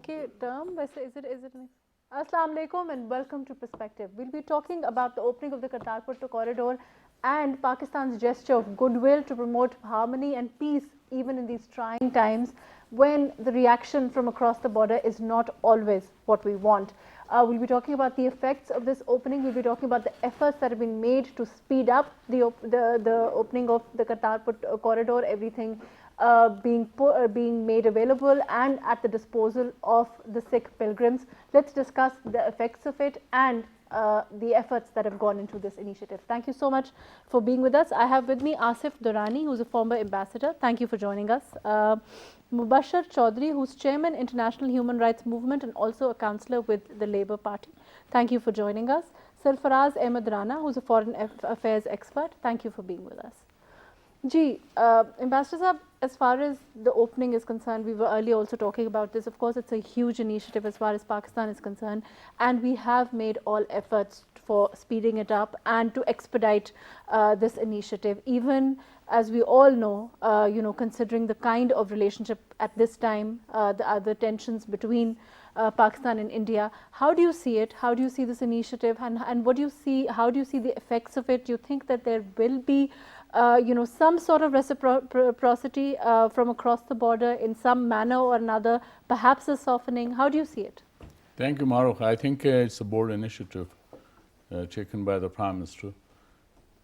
okay term? Is it? Assalamu alaikum and welcome to Perspective. We'll be talking about the opening of the Kartarpur corridor and Pakistan's gesture of goodwill to promote harmony and peace even in these trying times when the reaction from across the border is not always what we want. We'll be talking about the effects of this opening. We'll be talking about the efforts that have been made to speed up the opening of the Kartarpur corridor, everything being made available and at the disposal of the Sikh pilgrims. Let's discuss the effects of it and the efforts that have gone into this initiative. Thank you so much for being with us. I have with me Asif Durrani, who's a former ambassador. Thank you for joining us. Mubashir Chaudhry, who's chairman International Human Rights Movement and also a councillor with the Labour Party. Thank you for joining us. Sarfaraz Ahmed Rana, who's a foreign affairs expert. Thank you for being with us. Ji, Ambassador Sahab, as far as the opening is concerned, we were earlier also talking about this. Of course, it's a huge initiative as far as Pakistan is concerned, and we have made all efforts for speeding it up and to expedite this initiative. Even as we all know, considering the kind of relationship at this time, the other tensions between Pakistan and India, how do you see it? How do you see this initiative, and what do you see? How do you see the effects of it? Do you think that there will be some sort of reciprocity from across the border in some manner or another, perhaps a softening? How do you see it? Thank you, Maruk. I think it's a bold initiative taken by the Prime Minister.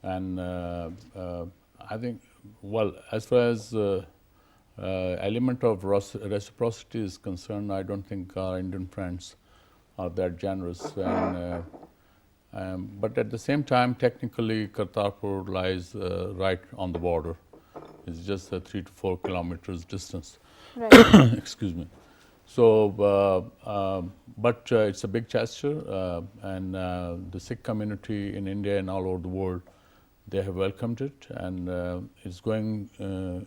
And I think, well, as far as element of reciprocity is concerned, I don't think our Indian friends are that generous. But at the same time, technically, Kartarpur lies right on the border. It's just a 3 to 4 kilometers distance. Right. Excuse me. So, but it's a big gesture, and the Sikh community in India and all over the world, they have welcomed it, and it's going to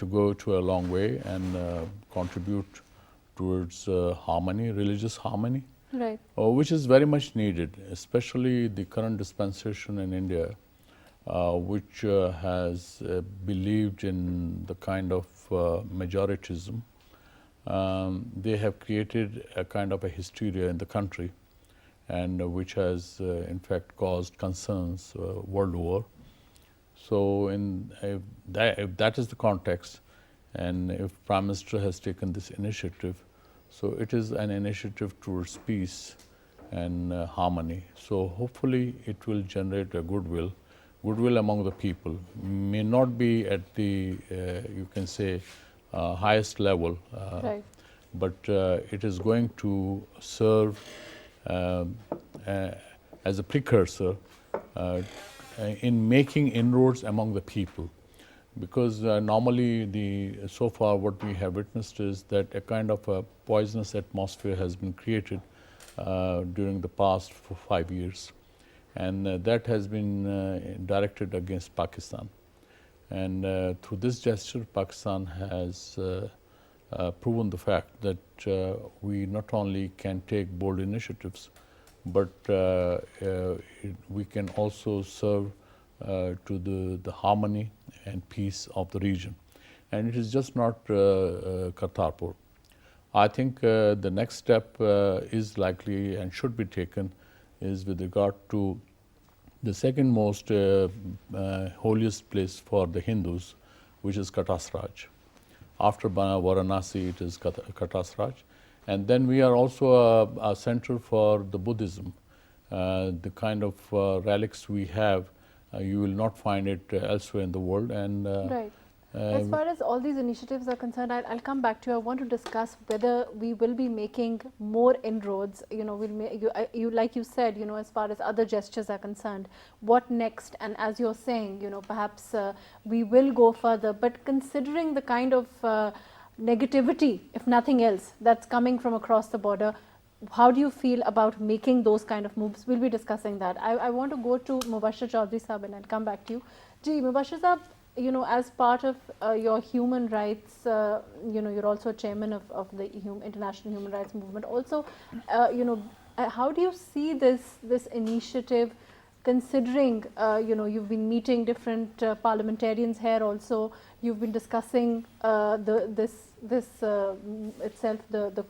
go to a long way and contribute towards harmony, religious harmony. Right. Which is very much needed, especially the current dispensation in India, which has believed in the kind of majoritism. They have created a kind of a hysteria in the country, and which has in fact caused concerns world over. So if that is the context, and if Prime Minister has taken this initiative, so it is an initiative towards peace and harmony. So hopefully it will generate a goodwill among the people. May not be at the, you can say, highest level, Right. but it is going to serve as a precursor in making inroads among the people. Because normally, so far what we have witnessed is that a kind of a poisonous atmosphere has been created during the past 5 years, and that has been directed against Pakistan. And through this gesture, Pakistan has proven the fact that we not only can take bold initiatives, but we can also serve to the harmony and peace of the region. And it is just not Kartarpur. I think the next step is likely and should be taken is with regard to the second most holiest place for the Hindus, which is Katasraj. After Varanasi, it is Katasraj. And then we are also a center for the Buddhism. The kind of relics we have, you will not find it elsewhere in the world. And Right. As far as all these initiatives are concerned, I'll come back to you. I want to discuss whether we will be making more inroads. Like you said, as far as other gestures are concerned, what next? And as you're saying, perhaps we will go further. But considering the kind of negativity, if nothing else, that's coming from across the border, how do you feel about making those kind of moves? We'll be discussing that. I want to go to Mubashir Chaudhry Sahab and I'll come back to you. Ji, Mubashir Sahab, as part of your human rights, you're also chairman of the International Human Rights Movement. Also, how do you see this initiative considering, you've been meeting different parliamentarians here also, you've been discussing this itself, the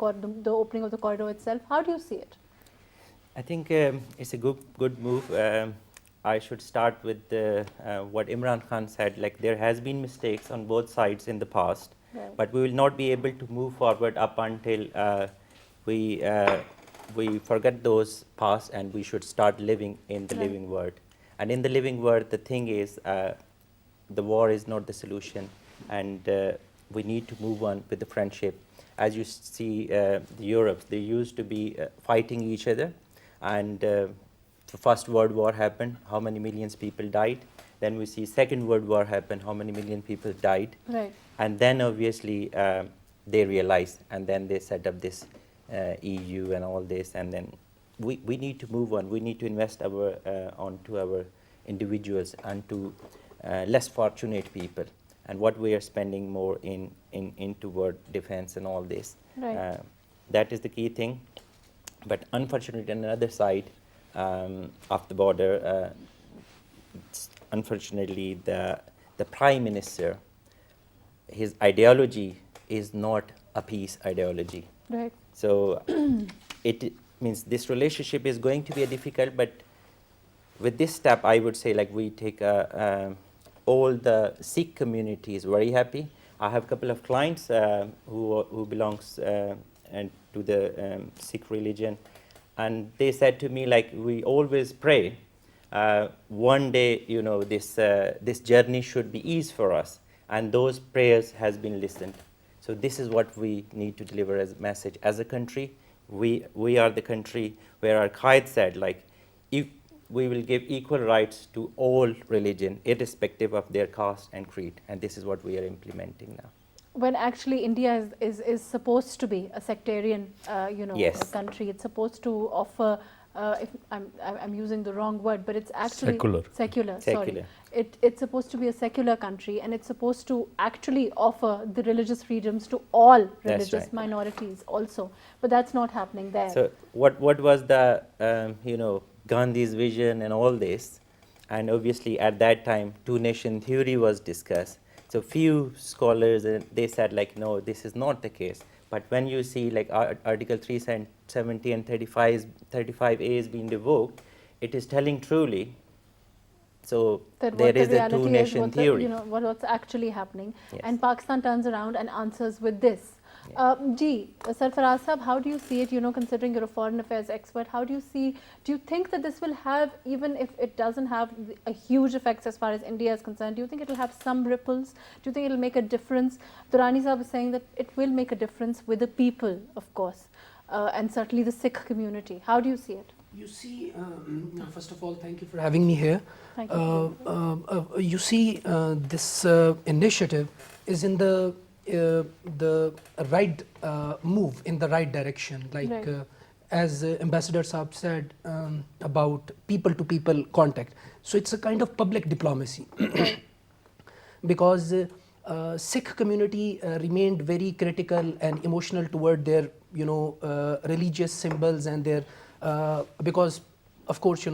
opening of the corridor itself. How do you see it? I think it's a good move. I should start with what Imran Khan said. Like, there has been mistakes on both sides in the past, Right. but we will not be able to move forward up until we forget those past, and we should start living in the Right. living world. And in the living world, the thing is, the war is not the solution, and we need to move on with the friendship. As you see, the Europe, they used to be fighting each other, and the First World War happened, how many millions people died. Then we see Second World War happen, how many million people died. Right. And then obviously they realized, and then they set up this EU and all this, and then we need to move on. We need to invest onto our individuals and to less fortunate people, and what we are spending more in toward defense and all this. Right. That is the key thing. But unfortunately, on the other side of the border, unfortunately, the Prime Minister, his ideology is not a peace ideology. Right. So it means this relationship is going to be a difficult, but with this step, I would say, like, we take all the Sikh community is very happy. I have a couple of clients who belongs and to the Sikh religion, and they said to me, like, we always pray one day, this journey should be easy for us, and those prayers has been listened. So this is what we need to deliver as a message as a country. We are the country where our Qaid said, like, if we will give equal rights to all religion, irrespective of their caste and creed, and this is what we are implementing now. When actually India is supposed to be a sectarian, Yes. country. It's supposed to offer. If I'm using the wrong word, but it's actually Secular. Secular. Secular. Sorry. It's supposed to be a secular country, and it's supposed to actually offer the religious freedoms to all religious right. minorities also. But that's not happening there. So what was the Gandhi's vision and all this, and obviously at that time two-nation theory was discussed. So few scholars they said, like, no, this is not the case. But when you see, like, Article 370 and 35A is being revoked, it is telling truly. So that there what the is a reality two-nation what theory. what's actually happening. Yes. And Pakistan turns around and answers with this. Sarfaraz Sahab, how do you see it, considering you're a foreign affairs expert, do you think that this will have, even if it doesn't have a huge effects as far as India is concerned, do you think it will have some ripples? Do you think it will make a difference? Durrani Sahab is saying that it will make a difference with the people, of course, and certainly the Sikh community. How do you see it? You see, first of all, thank you for having me here. Thank you. You see, this initiative is in the right move in the right direction. Like, Right. as Ambassador Saab said about people-to-people contact. So it's a kind of public diplomacy. Because Sikh community remained very critical and emotional toward their, religious symbols and their, because of course,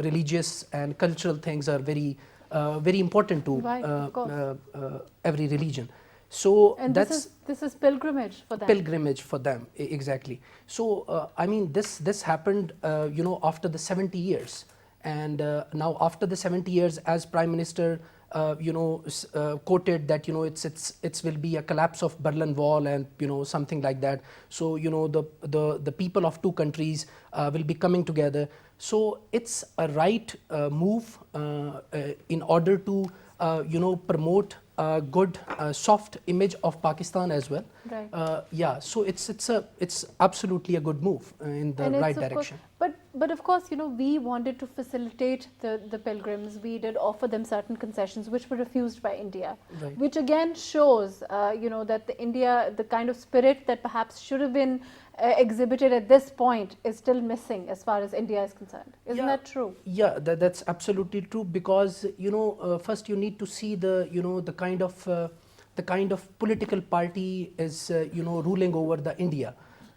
religious and cultural things are very important to Right, of course. every religion. So And that's this is pilgrimage for them. pilgrimage for them, exactly. So I mean, this happened, after the 70 years, and now after the 70 years, as Prime Minister, quoted that it will be a collapse of Berlin Wall and something like that. So the people of two countries will be coming together. So it's a right move in order to promote a good soft image of Pakistan as well. Right. Yeah, so it's absolutely a good move in the And it's right of course- direction. But of course, we wanted to facilitate the pilgrims. We did offer them certain concessions which were refused by India, Right. which again shows, that the kind of spirit that perhaps should have been exhibited at this point is still missing as far as India is concerned. Isn't Yeah. that true? Yeah, that's absolutely true, because first you need to see the kind of political party is ruling over the India.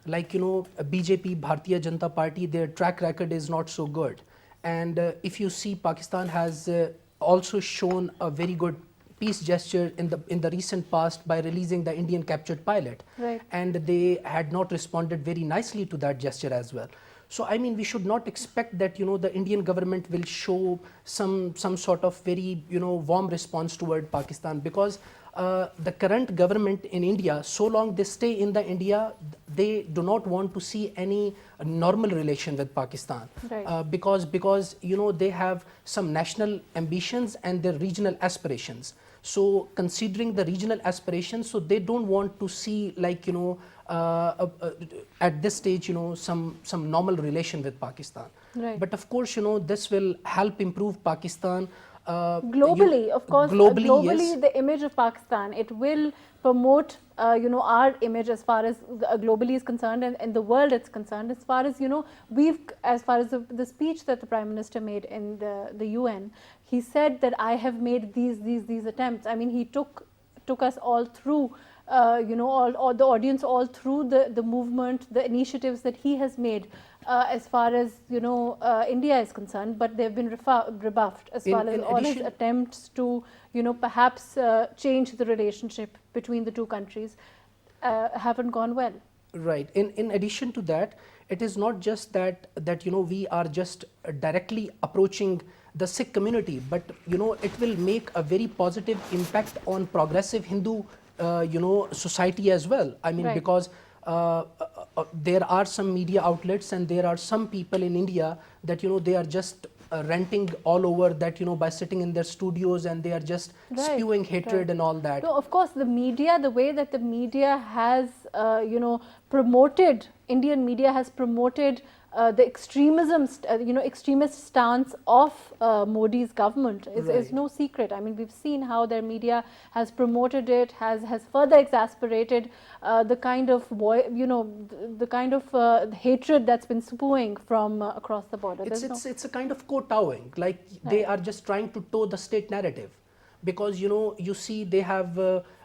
Like BJP, Bharatiya Janata Party, their track record is not so good, And if you see, Pakistan has also shown a very good peace gesture in the recent past by releasing the Indian captured pilot. Right. And they had not responded very nicely to that gesture as well. So I mean, we should not expect that the Indian government will show some sort of very warm response toward Pakistan, because the current government in India, so long they stay in the India, they do not want to see any normal relation with Pakistan. Right. Because they have some national ambitions and their regional aspirations. So considering the regional aspirations, so they don't want to see at this stage some normal relation with Pakistan. Right. But of course this will help improve Pakistan Globally, of course, globally, yes. the image of Pakistan, it will promote, our image as far as globally is concerned, and the world is concerned. As far as as far as the speech that the Prime Minister made in the UN, he said that I have made these attempts. I mean, he took us all through. All the audience all through the movement, the initiatives that he has made as far as India is concerned, but they've been rebuffed as far as all his attempts to perhaps change the relationship between the two countries haven't gone well. Right. In addition to that, it is not just that we are just directly approaching the Sikh community, but it will make a very positive impact on progressive Hindu society as well. I mean, Right. because there are some media outlets and there are some people in India that they are just renting all over that by sitting in their studios, and they are just Right, spewing hatred right. and all that. No, of course, the way that the media has, promoted, Indian media has promoted the extremist stance of Modi's government is Right. no secret. I mean, we've seen how their media has promoted it, has further exasperated the kind of hatred that's been spewing from across the border. It's a kind of kowtowing, like they are just trying to toe the state narrative, because you see they have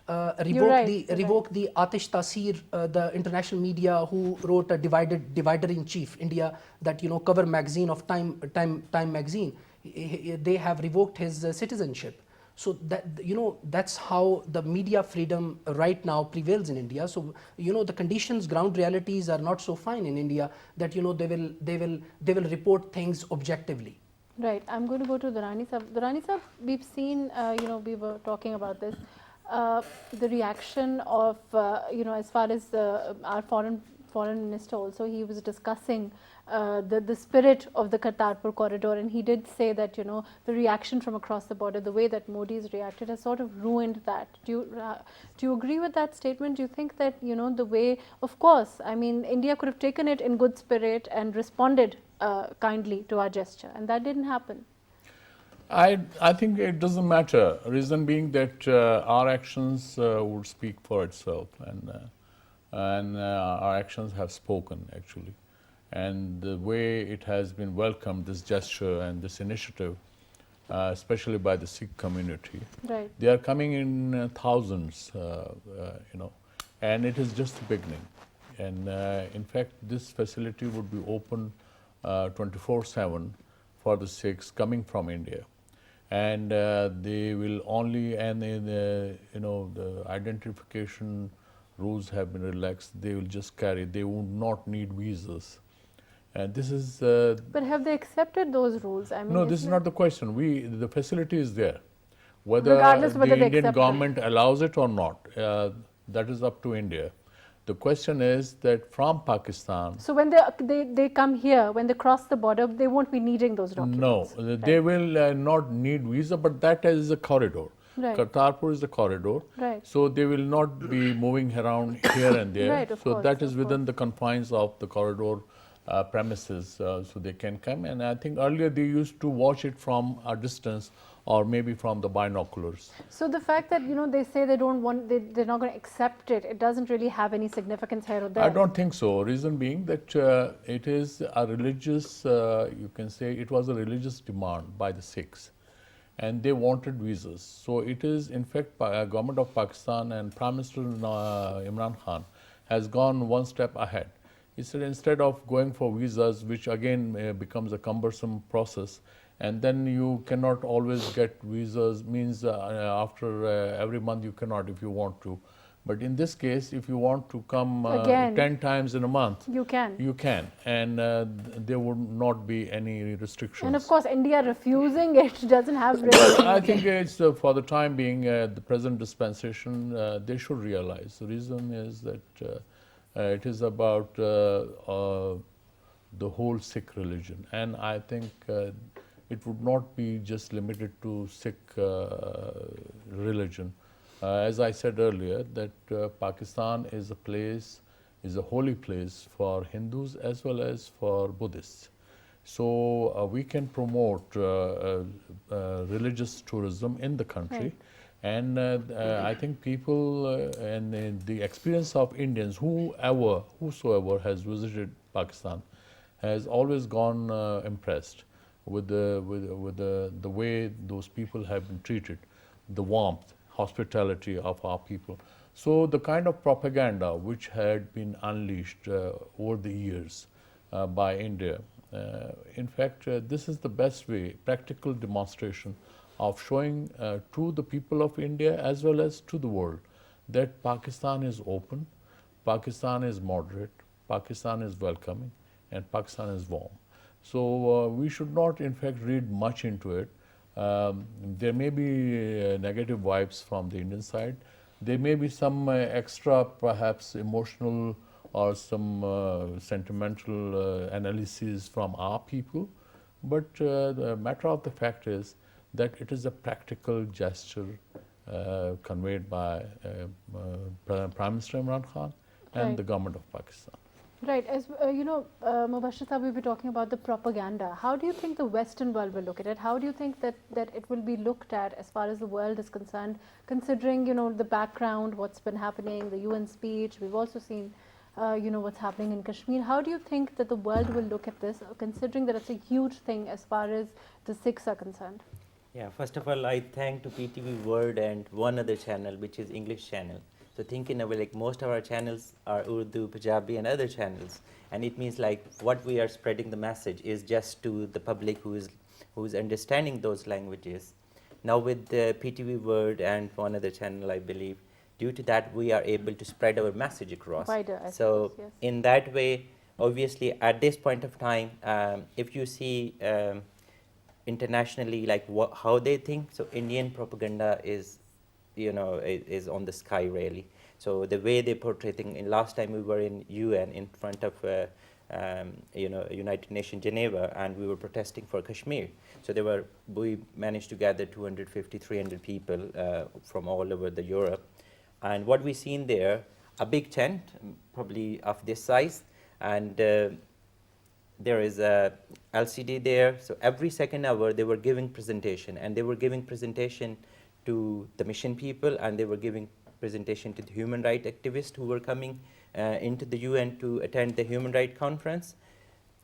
revoked the Atish Tasir, the international media who wrote a divider in chief India, that cover magazine of Time magazine. They have revoked his citizenship. So that that's how the media freedom right now prevails in India. So the conditions, ground realities are not so fine in India that they will report things objectively. Right. I'm going to go to Durrani Sahab. Durrani Sahab, we've seen, we were talking about this, the reaction of, as far as our foreign minister also, he was discussing the spirit of the Kartarpur corridor, and he did say that, the reaction from across the border, the way that Modi's reacted has sort of ruined that. Do you agree with that statement? Do you think that, the way, of course, I mean, India could have taken it in good spirit and responded kindly to our gesture, and that didn't happen? I think it doesn't matter. Reason being that our actions would speak for itself, and our actions have spoken actually. And the way it has been welcomed, this gesture and this initiative, especially by the Sikh community, Right. they are coming in thousands, and it is just the beginning. And in fact, this facility would be open 24/7 for the Sikhs coming from India. And they will only, and the identification rules have been relaxed. They will just carry. They would not need visas. And this is. But have they accepted those rules? I mean, No, this is not the question. The facility is there. Whether Regardless the whether they Indian accept it. government allows it or not, that is up to India. The question is that from Pakistan. So when they come here, when they cross the border, they won't be needing those documents. No, they will not need visa, but that is a corridor. Right. Kartarpur is a corridor. Right. So they will not be moving around here and there. Right, of so course, that is of within the confines of the corridor premises, so they can come. And I think earlier they used to watch it from a distance or maybe from the binoculars. So the fact that they say they don't want, they're not going to accept it, it doesn't really have any significance here or there. I don't think so. Reason being that it is a religious, you can say it was a religious demand by the Sikhs, and they wanted visas. So it is in fact government of Pakistan and Prime Minister Imran Khan has gone one step ahead, He said instead of going for visas, which again becomes a cumbersome process, and then you cannot always get visas, means after every month you cannot if you want to. But in this case, if you want to come Again. 10 times in a month, You can. you can, and there would not be any restrictions. And of course, India refusing it doesn't have really. I think it's for the time being, the present dispensation, they should realize. The reason is that it is about the whole Sikh religion, and I think it would not be just limited to Sikh religion. As I said earlier, that Pakistan is a place, is a holy place for Hindus as well as for Buddhists. So we can promote religious tourism in the country. Right. And I think people and the experience of Indians, whosoever has visited Pakistan, has always gone impressed with the way those people have been treated, the warmth, hospitality of our people. So the kind of propaganda which had been unleashed over the years by India, in fact, this is the best way, practical demonstration of showing to the people of India as well as to the world that Pakistan is open, Pakistan is moderate, Pakistan is welcoming, and Pakistan is warm. So we should not, in fact, read much into it. There may be negative vibes from the Indian side. There may be some extra, perhaps emotional or some sentimental analyses from our people. But the matter of the fact is that it is a practical gesture conveyed by Prime Minister Imran Khan and Right. the government of Pakistan. Right, as Mubashir Saab, we were talking about the propaganda. How do you think the Western world will look at it? How do you think that it will be looked at as far as the world is concerned, considering the background, what's been happening, the UN speech? We've also seen what's happening in Kashmir. How do you think that the world will look at this, considering that it's a huge thing as far as the Sikhs are concerned? Yeah, first of all, I thank to PTV World and one other channel, which is English channel. So thinking of like most of our channels are Urdu, Punjabi, and other channels, and it means like what we are spreading the message is just to the public who is understanding those languages. Now with the PTV World and one other channel, I believe, due to that we are able to spread our message across. Wider, I So suppose, yes. in that way, obviously, at this point of time, if you see internationally like how they think, so Indian propaganda is on the sky really. So the way they portray things, in last time we were in UN in front of United Nations Geneva, and we were protesting for Kashmir. So we managed to gather 250, 300 people from all over the Europe. And what we seen there, a big tent, probably of this size, and there is a LCD there. So every second hour they were giving presentation, and they were giving presentation to the mission people, and they were giving presentation to the human rights activists who were coming into the UN to attend the human rights conference.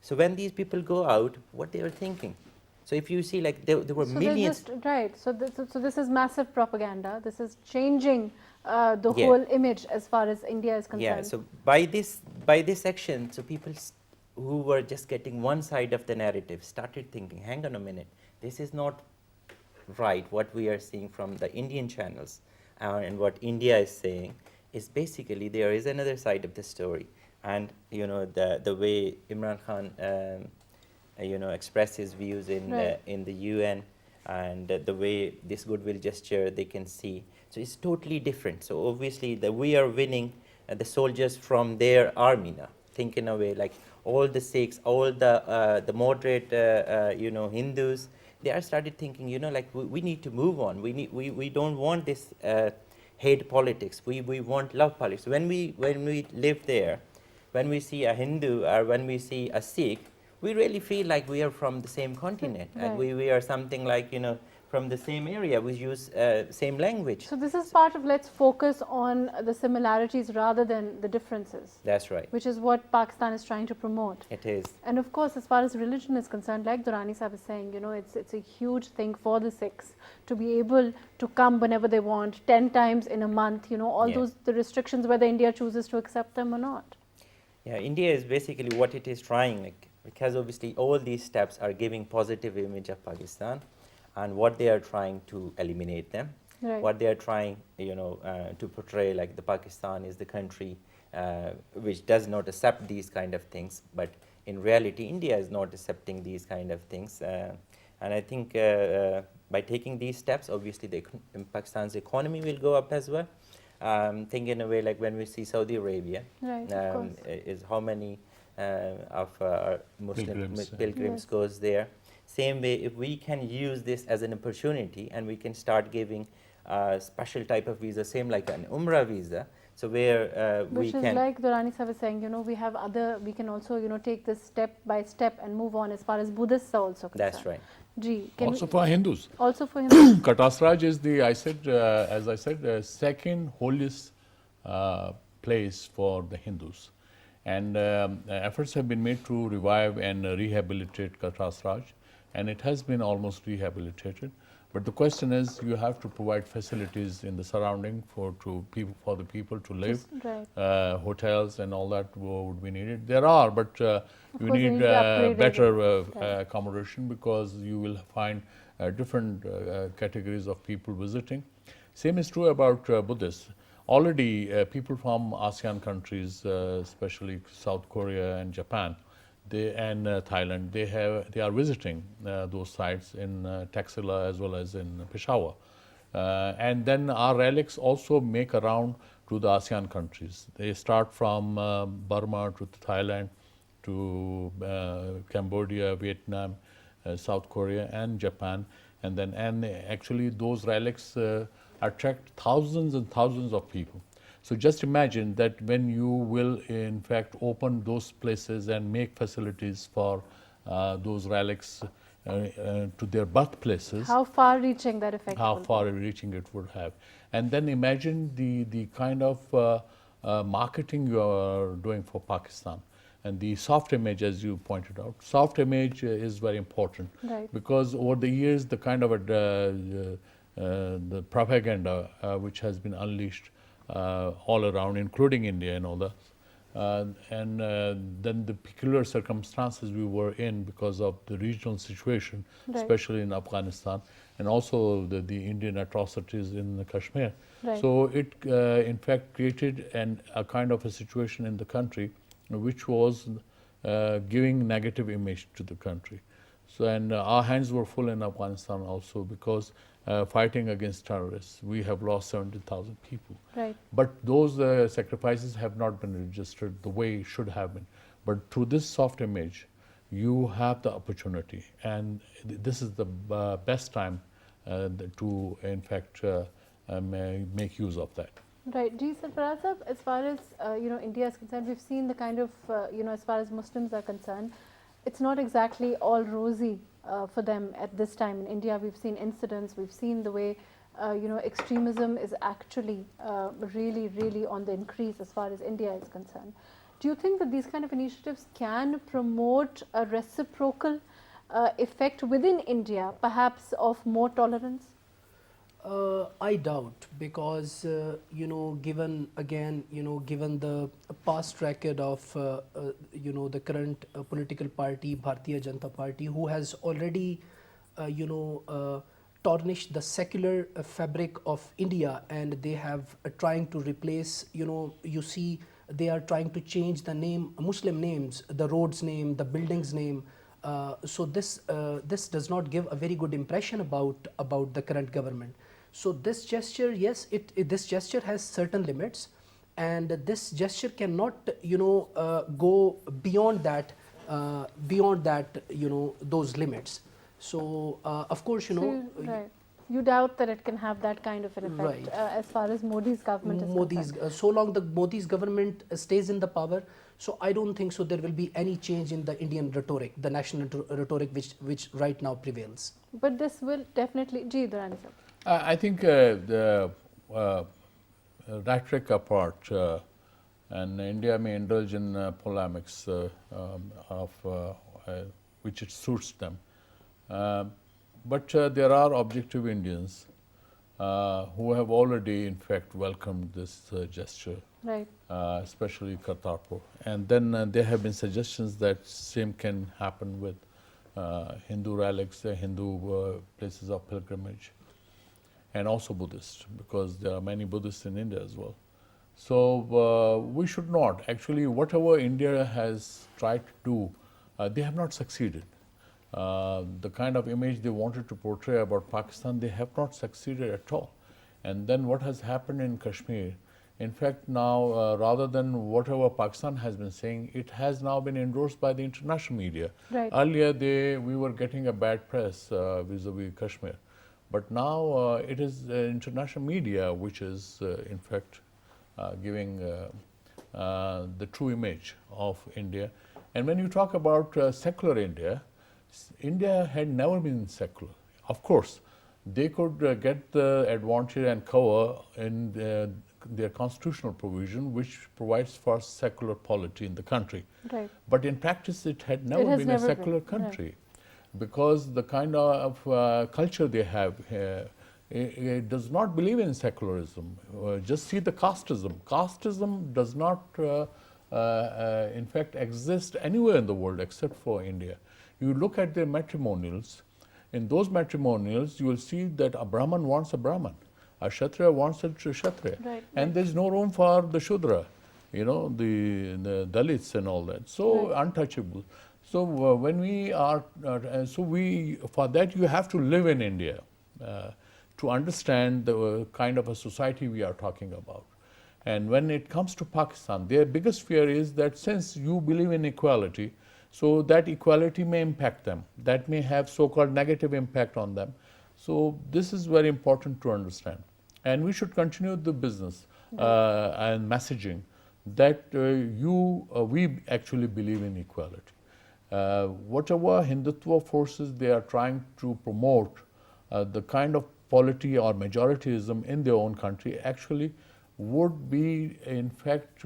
So when these people go out, what they were thinking? So if you see, like there were So millions. right. So this is massive propaganda. This is changing the Yeah. whole image as far as India is concerned. Yeah. So by this action, so people who were just getting one side of the narrative started thinking, hang on a minute, this is not right. What we are seeing from the Indian channels and what India is saying is basically there is another side of the story. And the way Imran Khan express his views Right. in the UN, and the way this goodwill gesture they can see. So it's totally different. So obviously we are winning the soldiers from their army now. Think in a way like all the Sikhs, all the moderate Hindus, they are started thinking, like we need to move on. We don't want this hate politics. We want love politics. When we live there, when we see a Hindu or when we see a Sikh, we really feel like we are from the same continent, and Right. we are something like from the same area. We use same language. So this is part of let's focus on the similarities rather than the differences, That's right. which is what Pakistan is trying to promote. It is. And of course, as far as religion is concerned, like Durrani Sahib is saying, it's a huge thing for the Sikhs to be able to come whenever they want, 10 times in a month, all Yeah. the restrictions, whether India chooses to accept them or not. Yeah, India is basically what it is trying, like, because obviously all these steps are giving positive image of Pakistan, and what they are trying to eliminate them. Right. What they are trying, to portray, like the Pakistan is the country which does not accept these kind of things, but in reality, India is not accepting these kind of things. And I think by taking these steps, obviously, Pakistan's economy will go up as well. Think in a way like when we see Saudi Arabia, Right, of course. is how many of our Muslim Pilgrims, pilgrims Yes. goes there. Same way, if we can use this as an opportunity and we can start giving special type of visa, same like an Umrah visa, so where we Which is can. like Durrani sir was saying, we have we can also, take this step by step and move on as far as Buddhists are also concerned. That's right. Ji, can Also we, for Hindus. also for him. Katasraj is the, as I said, second holiest place for the Hindus. And efforts have been made to revive and rehabilitate Katasraj, and it has been almost rehabilitated. But the question is, you have to provide facilities in the surrounding for the people to live. Right. Hotels and all that would be needed. There are, but you course, they need need to be upgraded. better Right. accommodation, because you will find different categories of people visiting. Same is true about Buddhists. Already, people from ASEAN countries, especially South Korea and Japan, and Thailand, they are visiting those sites in Taxila as well as in Peshawar. And then our relics also make a round to the ASEAN countries. They start from Burma to Thailand to Cambodia, Vietnam, South Korea, and Japan. And actually those relics attract thousands and thousands of people. So just imagine that when you will in fact open those places and make facilities for those relics to their birthplaces, How far reaching that effect how will be. far reaching it would have. And then imagine the kind of marketing you are doing for Pakistan. And the soft image, as you pointed out, soft image is very important. Right. Because over the years, the kind of the propaganda which has been unleashed all around, including India and all that, and then the peculiar circumstances we were in because of the regional situation, Right. especially in Afghanistan, and also the Indian atrocities in Kashmir. Right. So it in fact created a kind of a situation in the country which was giving negative image to the country. So, and our hands were full in Afghanistan also, because fighting against terrorists, we have lost 70,000 people. Right. But those sacrifices have not been registered the way it should have been. But through this soft image, you have the opportunity, and this is the best time to in fact make use of that. Right. Ji, Sarfaraz sahab, as far as India is concerned, we've seen the kind of as far as Muslims are concerned, it's not exactly all rosy for them at this time. In India, we've seen incidents, we've seen the way extremism is actually really, really on the increase as far as India is concerned. Do you think that these kind of initiatives can promote a reciprocal effect within India, perhaps of more tolerance? I doubt, because given the past record of the current political party, Bharatiya Janata Party, who has already tarnished the secular fabric of India, and they have trying to replace, you see they are trying to change the name, Muslim names, the roads name, the buildings name. So this does not give a very good impression about the current government. So this gesture, yes, this gesture has certain limits, and this gesture cannot go beyond that those limits. So of course Right. You doubt that it can have that kind of an effect Right. As far as Modi's government is concerned. So long the Modi's government stays in the power, so I don't think so there will be any change in the Indian rhetoric, the national rhetoric which right now prevails. But this will definitely, Ji, Durrani sir. I think the rhetoric apart, and India may indulge in polemics which it suits them. But there are objective Indians who have already, in fact, welcomed this gesture, Right. especially Kartarpur. And then there have been suggestions that same can happen with Hindu relics, Hindu places of pilgrimage, and also Buddhist, because there are many Buddhists in India as well. So we should not. Actually, whatever India has tried to do, they have not succeeded. The kind of image they wanted to portray about Pakistan, they have not succeeded at all. And then what has happened in Kashmir, in fact, now rather than whatever Pakistan has been saying, it has now been endorsed by the international media. Right. Earlier, we were getting a bad press vis-a-vis Kashmir. But now it is international media which is, in fact, giving the true image of India. And when you talk about secular India, India had never been secular. Of course, they could get the advantage and cover in their constitutional provision, which provides for secular polity in the country. Right. But in practice, it had never has been never a been, secular right. country, because the kind of culture they have here, it does not believe in secularism. Just see the casteism. Casteism does not, in fact, exist anywhere in the world except for India. You look at their matrimonials. In those matrimonials, you will see that a Brahman wants a Brahman, a Kshatriya wants a Kshatriya, Right, and there is no room for the Shudra, you know, the Dalits and all that. So Right. untouchable. So when we are, for that you have to live in India to understand the kind of a society we are talking about. And when it comes to Pakistan, their biggest fear is that since you believe in equality, so that equality may impact them. That may have so-called negative impact on them. So this is very important to understand. And we should continue the business and messaging that we actually believe in equality. Whatever Hindutva forces they are trying to promote, the kind of polity or majorityism in their own country actually would be, in fact,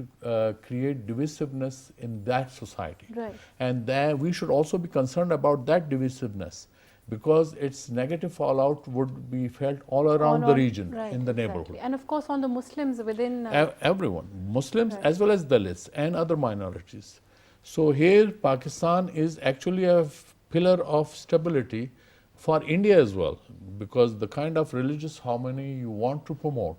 create divisiveness in that society. Right. And then we should also be concerned about that divisiveness, because its negative fallout would be felt all around the region, right, in the exactly. neighborhood. And of course, on the Muslims within. Everyone, Muslims Right. as well as Dalits and other minorities. So here, Pakistan is actually a pillar of stability for India as well, because the kind of religious harmony you want to promote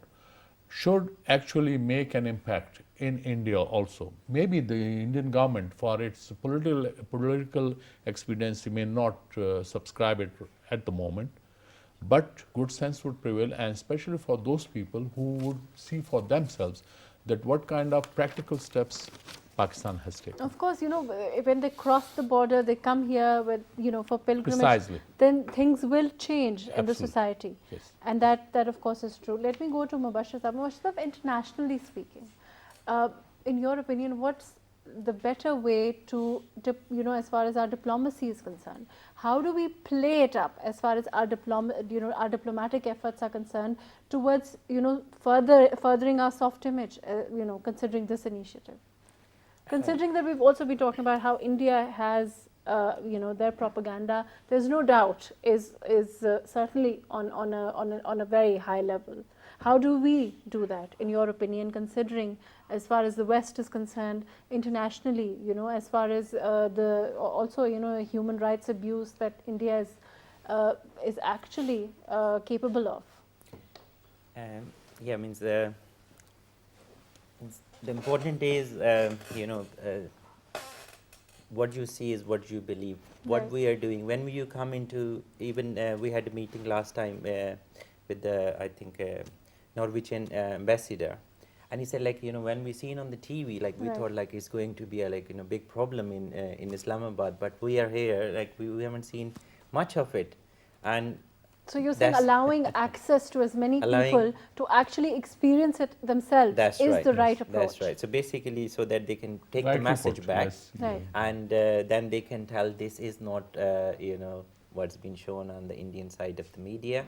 should actually make an impact in India also. Maybe the Indian government, for its political expediency, may not subscribe it at the moment, but good sense would prevail, and especially for those people who would see for themselves that what kind of practical steps Pakistan has taken. Of course, you know, when they cross the border, they come here with, you know, for pilgrimage. Precisely. Then things will change in the Absolutely. society. Yes. And that of course is true. Let me go to Mubashir Saab. Mubashir Saab, internationally speaking, in your opinion, what's the better way to, you know, as far as our diplomacy is concerned? How do we play it up as far as our our diplomatic efforts are concerned towards, you know, furthering our soft image, you know, considering this initiative? Considering that we've also been talking about how India has, you know, their propaganda, there's no doubt is certainly on a very high level. How do we do that, in your opinion, considering as far as the West is concerned, internationally, you know, as far as also, you know, human rights abuse that India is actually capable of? Yeah, means the important is, you know, what you see is what you believe. What Right. we are doing, when you come into, even we had a meeting last time with the, I think, Norwegian ambassador, and he said, like, you know, when we seen on the TV, like, we Right. thought like it's going to be a, like, you know, big problem in Islamabad, but we are here, like, we haven't seen much of it. And So you're saying That's- allowing access to as many Allowing- people to actually experience it themselves that's is right. the right approach. That's right. So basically, so that they can take Right the message report, back, yes. Right. and then they can tell this is not, you know, what's been shown on the Indian side of the media.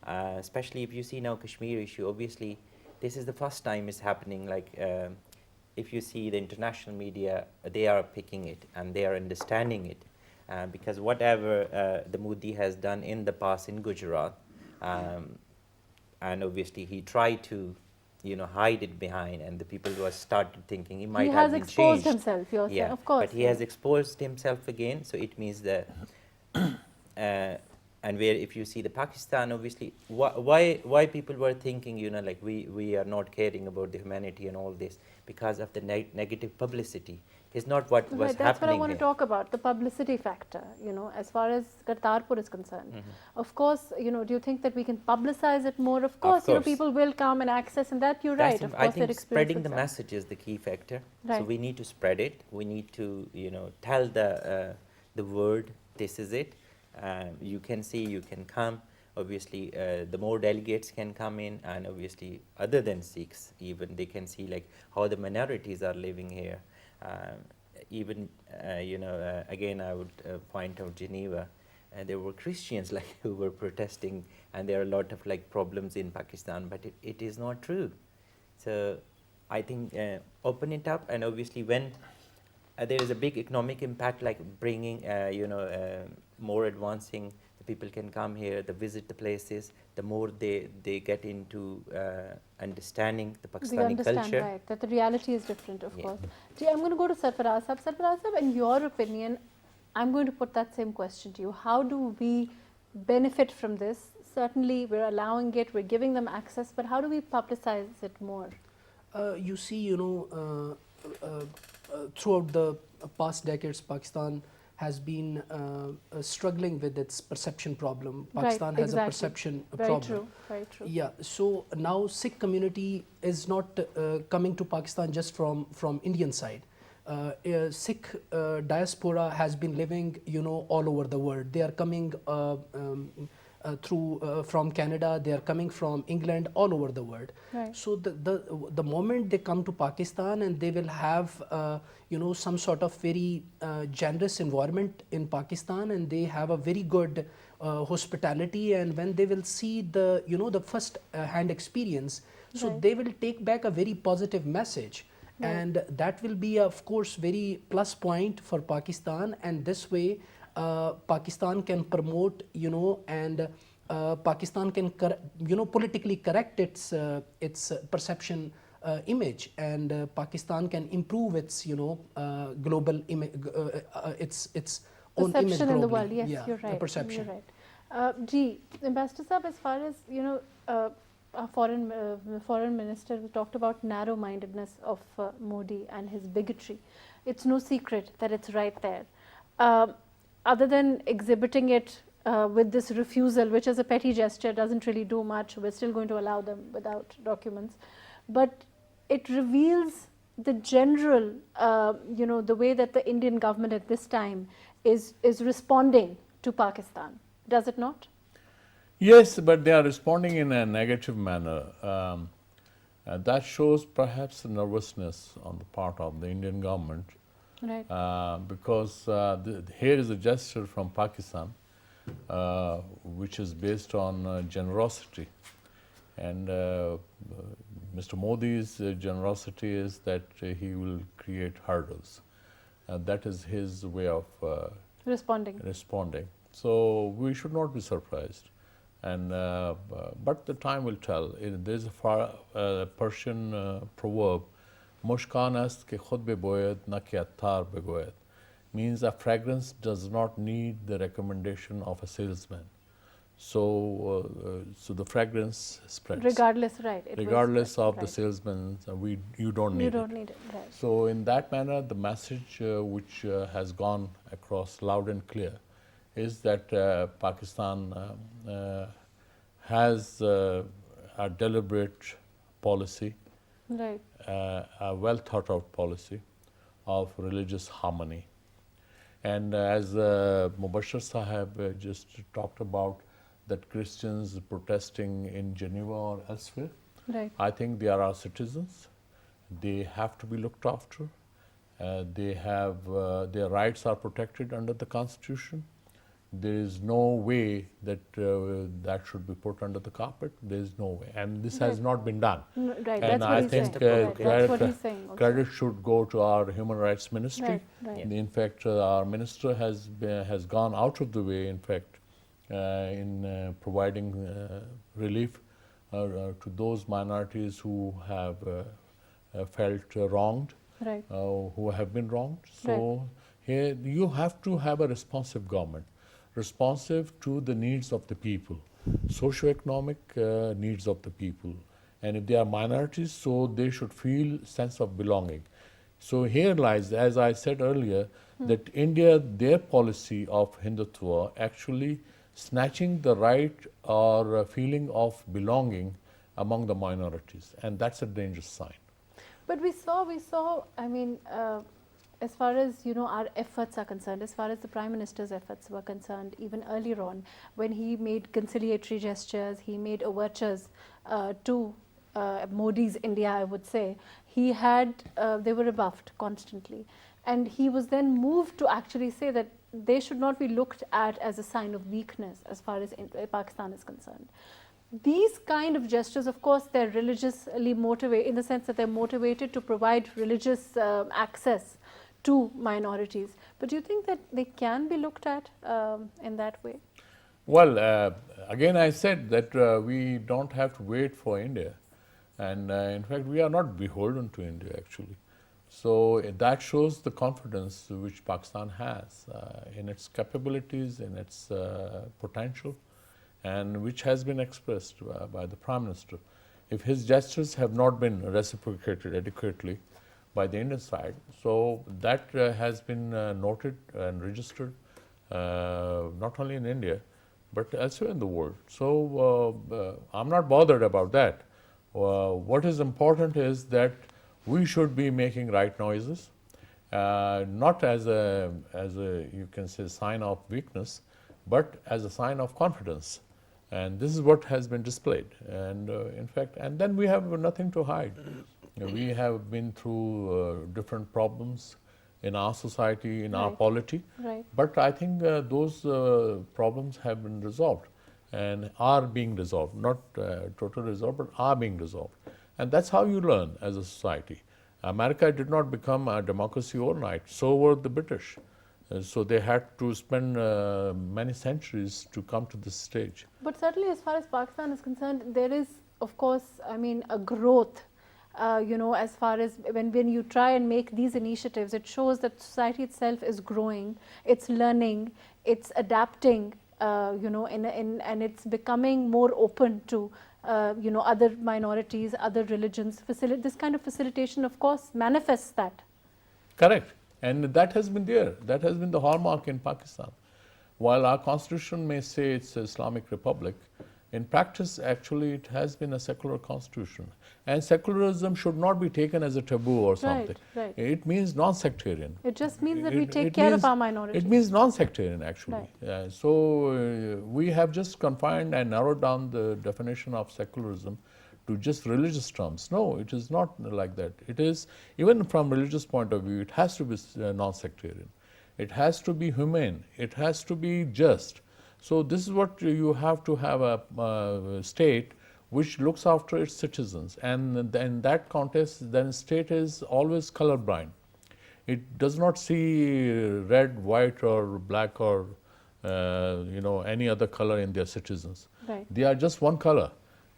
Especially if you see now Kashmir issue, obviously this is the first time it's happening. Like, if you see the international media, they are picking it and they are understanding it. Because whatever the Modi has done in the past in Gujarat, and obviously he tried to, hide it behind, and the people were started thinking he might He have has been exposed changed. himself, you're saying, Yeah, of course. but he has exposed himself again, so it means that. And where if you see the Pakistan, obviously, why people were thinking, like we are not caring about the humanity and all this because of the negative publicity. It's not what was Right, that's what I happening want here. to talk about, the publicity factor, as far as Kartarpur is concerned. Of course, do you think that we can publicize it more? Of course, course. people will come and access, and that you're right. Of I course, their think experience spreading the would message is the key factor. So Right. we need to spread it. We need to, tell the word. This is it. You can see. You can come. Obviously, the more delegates can come in, and obviously, other than Sikhs, even they can see like how the minorities are living here. Even again, I would point out Geneva. There were Christians like who were protesting, and there are a lot of like problems in Pakistan, but it is not true. So I think open it up, and obviously when there is a big economic impact, like bringing more advancing, the people can come here, they visit the places, the more they get into understanding the We Pakistani understand, culture. right, that the reality is different, of Yeah. course. Gee, I'm going to go to Sarfaraz Sahab. Sarfaraz Sahab, in your opinion, I'm going to put that same question to you. How do we benefit from this? Certainly, we're allowing it, we're giving them access, but how do we publicize it more? You see, throughout the past decades, Pakistan has been struggling with its perception problem. Pakistan Right, has exactly. a perception Very problem. true, very true. Yeah, so now Sikh community is not coming to Pakistan just from Indian side. Sikh diaspora has been living, all over the world. They are coming through from Canada. They are coming from England, all over the world. Right. So the moment they come to Pakistan, and they will have some sort of very generous environment in Pakistan, and they have a very good hospitality, and when they will see the first hand experience, so Right. they will take back a very positive message. Right. And that will be, of course, very plus point for Pakistan, and this way Pakistan can promote, and Pakistan can politically correct its perception image, and Pakistan can improve its global image, its own image Perception in the globally. world, yes, Yeah, you're the right. perception. You're right. Gee, Ambassador Saab, as far as our foreign minister talked about narrow-mindedness of Modi and his bigotry. It's no secret that it's right there. Other than exhibiting it with this refusal, which is a petty gesture, doesn't really do much. We're still going to allow them without documents, but it reveals the general, the way that the Indian government at this time is responding to Pakistan. Does it not? Yes, but they are responding in a negative manner. That shows perhaps nervousness on the part of the Indian government, Right. because here is a gesture from Pakistan, which is based on generosity. And Mr. Modi's generosity is that he will create hurdles. That is his way of responding. So we should not be surprised. And but the time will tell. There is a Persian proverb, "Mushkan ast ke khud beboyed, na ke attar begoyed," means a fragrance does not need the recommendation of a salesman. So, so the fragrance spreads. Regardless, right. it will Regardless spread, of the right. salesman, you don't need You it. don't need it, right. So in that manner, the message which has gone across loud and clear is that Pakistan has a deliberate policy, Right. a well thought out policy of religious harmony. And as Mubashir Sahib just talked about, that Christians protesting in Geneva or elsewhere, Right. I think they are our citizens. They have to be looked after. They have their rights are protected under the Constitution. There is no way that that should be put under the carpet. There is no way, and this has Right. not been done. Right. And That's what I he's think saying. Right. That's what credit, he's saying. Also. credit should go to our Human Rights Ministry. Right. Right. In fact, our minister has gone out of the way, in fact, in providing relief to those minorities who have felt wronged, Right. who have been wronged. So here you have to have a responsive government, responsive to the needs of the people, socioeconomic needs of the people. And if they are minorities, so they should feel sense of belonging. So here lies, as I said earlier, that India, their policy of Hindutva actually snatching the right or feeling of belonging among the minorities, and that's a dangerous sign. But we saw, I mean, as far as, you know, our efforts are concerned, as far as the Prime Minister's efforts were concerned, even earlier on, when he made conciliatory gestures, he made overtures to Modi's India, I would say, he had, they were rebuffed constantly. And he was then moved to actually say that they should not be looked at as a sign of weakness as far as Pakistan is concerned. These kind of gestures, of course, they're religiously motivated, in the sense that they're motivated to provide religious access to minorities. But do you think that they can be looked at in that way? Well, again, I said that we don't have to wait for India. And in fact, we are not beholden to India, actually. So that shows the confidence which Pakistan has in its capabilities, in its potential, and which has been expressed by the Prime Minister. If his gestures have not been reciprocated adequately by the Indian side, so that has been noted and registered not only in India, but elsewhere in the world. So I'm not bothered about that. What is important is that we should be making right noises, not as a you can say sign of weakness, but as a sign of confidence. And this is what has been displayed. And in fact, and then we have nothing to hide. We have been through different problems in our society, in our polity. Right. But I think those problems have been resolved and are being resolved, not totally resolved, but are being resolved. And that's how you learn as a society. America did not become a democracy overnight, so were the British. So they had to spend many centuries to come to this stage. But certainly, as far as Pakistan is concerned, there is, of course, I mean, a growth. You know, as far as when you try and make these initiatives, it shows that society itself is growing, it's learning, it's adapting. You know, and it's becoming more open to you know, other minorities, other religions. This kind of facilitation, of course, manifests that. Correct. And that has been there. That has been the hallmark in Pakistan. While our constitution may say it's an Islamic republic, in practice, actually, it has been a secular constitution. And secularism should not be taken as a taboo or something. Right. It means non-sectarian. It just means that we take care of our minorities. It means non-sectarian, actually. Right. So we have just confined and narrowed down the definition of secularism to just religious terms. No, it is not like that. It is, even from religious point of view, it has to be non-sectarian. It has to be humane. It has to be just. So this is what you have to have a state which looks after its citizens. And in that context, then state is always colorblind. It does not see red, white, or black, or you know, any other color in their citizens. Right. They are just one color.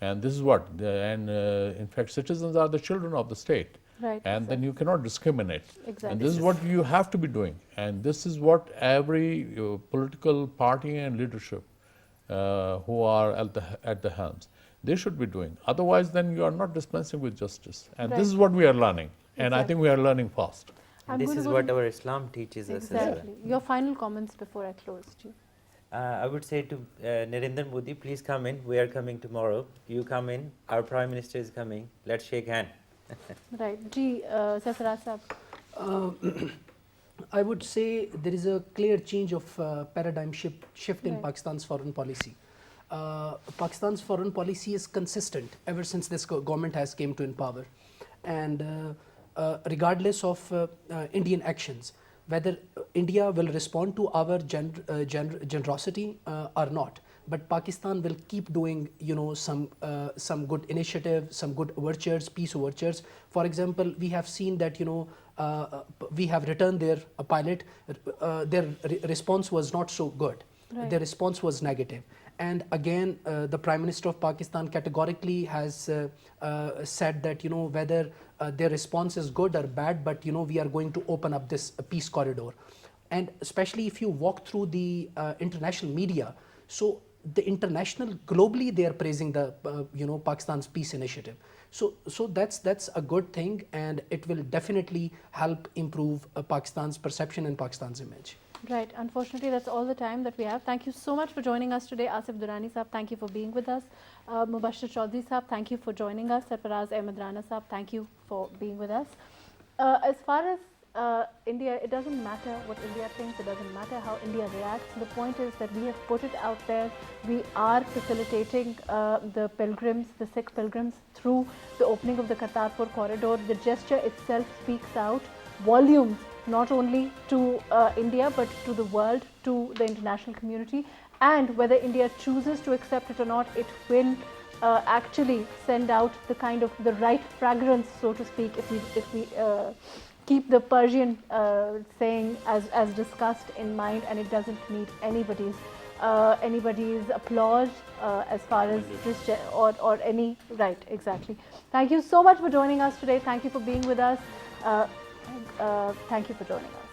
And this is what, in fact, citizens are the children of the state. Right. And then you cannot discriminate. Exactly. And this is what you have to be doing. And this is what every political party and leadership who are at the helms, they should be doing. Otherwise, then you are not dispensing with justice. And this is what we are learning. And I think we are learning fast. And this is what our Islam teaches us as well. Exactly. Your final comments before I close, Ji. I would say to Narendra Modi, please come in. We are coming tomorrow. You come in. Our Prime Minister is coming. Let's shake hands. Right. Ji, Sarfaraz Sahab. I would say there is a clear change of paradigm shift in Right. Pakistan's foreign policy. Pakistan's foreign policy is consistent ever since this government has came to in power, and regardless of Indian actions, whether India will respond to our generosity or not, but Pakistan will keep doing, you know, some good initiative, some good overtures, peace overtures. For example, we have seen that, you know, we have returned their pilot. Their response was not so good. Right. Their response was negative. And again, the Prime Minister of Pakistan categorically has said that, whether their response is good or bad, but we are going to open up this peace corridor. And especially if you walk through the international media, so the international globally they are praising the Pakistan's peace initiative. So that's a good thing, and it will definitely help improve Pakistan's perception and Pakistan's image. Right. Unfortunately, that's all the time that we have. Thank you so much for joining us today. Asif Durrani Saab, thank you for being with us. Mubashir Chaudhry Saab, thank you for joining us. Sarfaraz Ahmed Rana Saab, thank you for being with us. As far as India, it doesn't matter what India thinks, it doesn't matter how India reacts. The point is that we have put it out there. We are facilitating the pilgrims, the Sikh pilgrims, through the opening of the Kartarpur corridor. The gesture itself speaks out volumes, not only to India but to the world, to the international community. And whether India chooses to accept it or not, it will actually send out the kind of the right fragrance, so to speak, if we keep the Persian saying as discussed in mind, and it doesn't need anybody's applause as far as this or any right. Exactly. Thank you so much for joining us today. Thank you for being with us. Thank you for joining us.